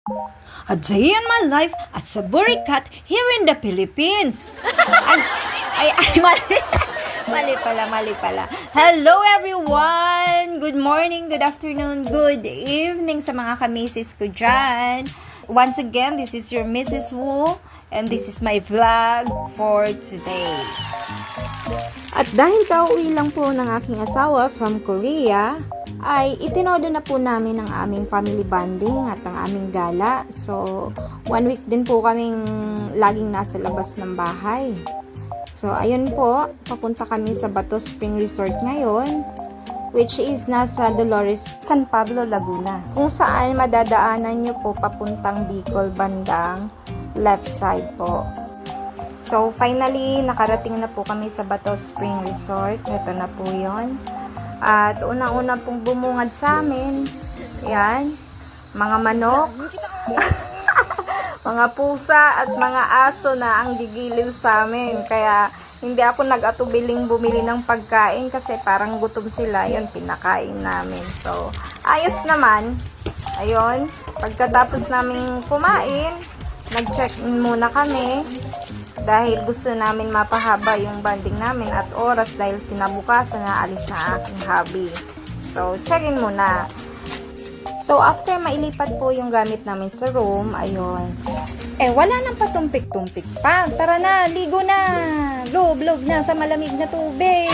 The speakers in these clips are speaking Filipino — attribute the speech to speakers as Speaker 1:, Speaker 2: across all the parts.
Speaker 1: A day in my life as a burikat here in the Philippines. Mali pala. Hello everyone! Good morning, good afternoon, good evening sa mga kamisis ko dyan. Once again, this is your Mrs. Wu and this is my vlog for today. At dahil kauwi lang po ng aking asawa from Korea, ay itinodo na po namin ang aming family bonding at ang aming gala. So, 1 week din po kaming laging nasa labas ng bahay. So, ayun po, papunta kami sa Bato Spring Resort ngayon, which is nasa Dolores, San Pablo, Laguna. Kung saan madadaanan nyo po papuntang Bicol bandang left side po. So, finally, nakarating na po kami sa Bato Spring Resort. Ito na po yon. At unang-unang pong bumungad sa amin, yan, mga manok, mga pusa at mga aso na ang gigiliw sa amin. Kaya hindi ako nag-atubiling bumili ng pagkain kasi parang gutom sila. Yun, pinakain namin. So, ayos naman. Ayun, pagkatapos namin kumain, nag-check-in muna kami. Dahil gusto namin mapahaba yung banding namin at oras dahil kinabukasan na alis na aking hubby. So, check-in muna. So, after mailipat po yung gamit namin sa room, ayun. Wala nang patumpik-tumpik pa. Tara na, ligo na. Loob na sa malamig na tubig.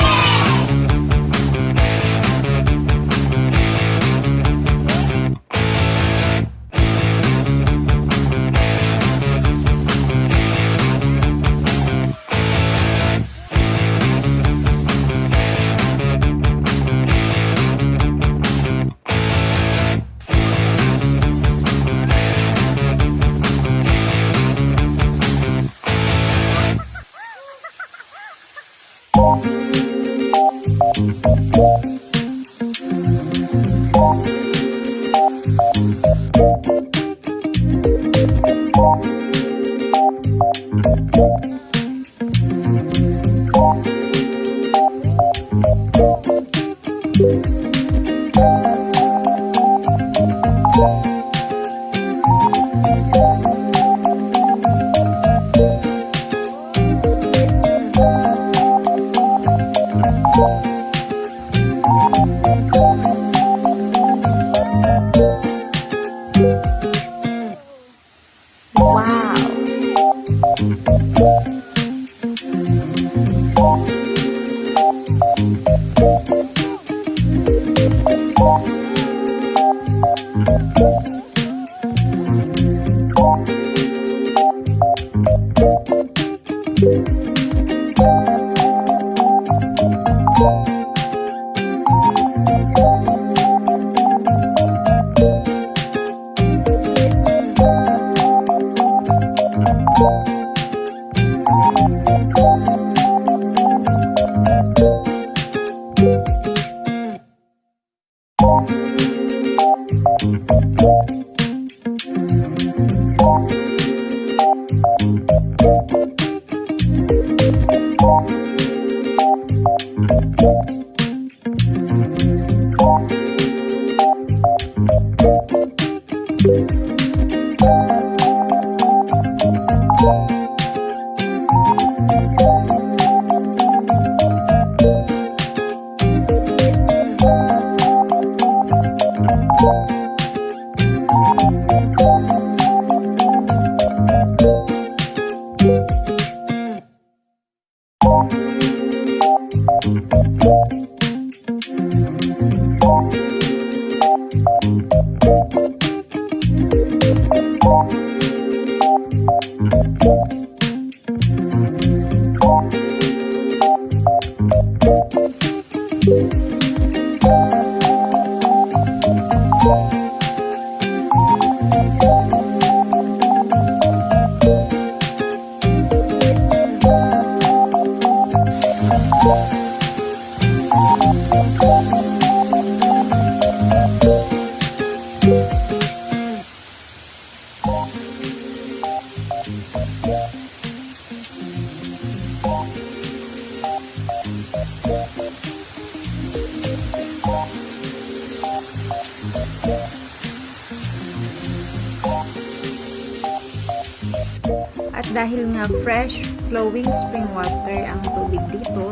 Speaker 1: At dahil nga fresh flowing spring water ang tubig dito,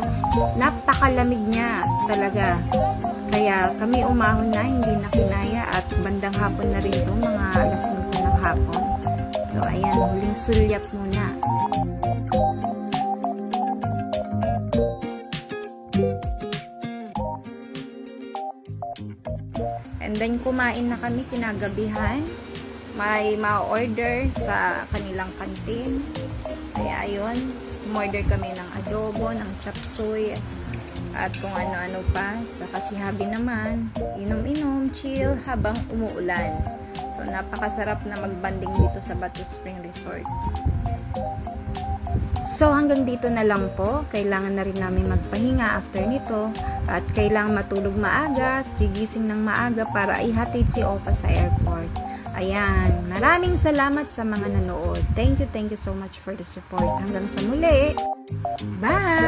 Speaker 1: napakalamig niya talaga. Kaya kami umahon na, hindi na kinaya at bandang hapon na rin ito, mga alas 5 ng hapon. So ayan, huling sulyap muna. And then kumain na kami kinagabihan. May ma-order sa kanilang kantin. Kaya ayun, umorder kami ng adobo, ng chop suey, at kung ano-ano pa. Sa kasihabi naman, inom-inom, chill habang umuulan. So napakasarap na magbanding dito sa Batu Spring Resort. So hanggang dito na lang po. Kailangan na rin namin magpahinga after nito. At kailangan matulog maaga, gigising ng maaga para ihatid si Opa sa airport. Ayan, maraming salamat sa mga nanood. Thank you so much for the support. Hanggang sa muli. Bye!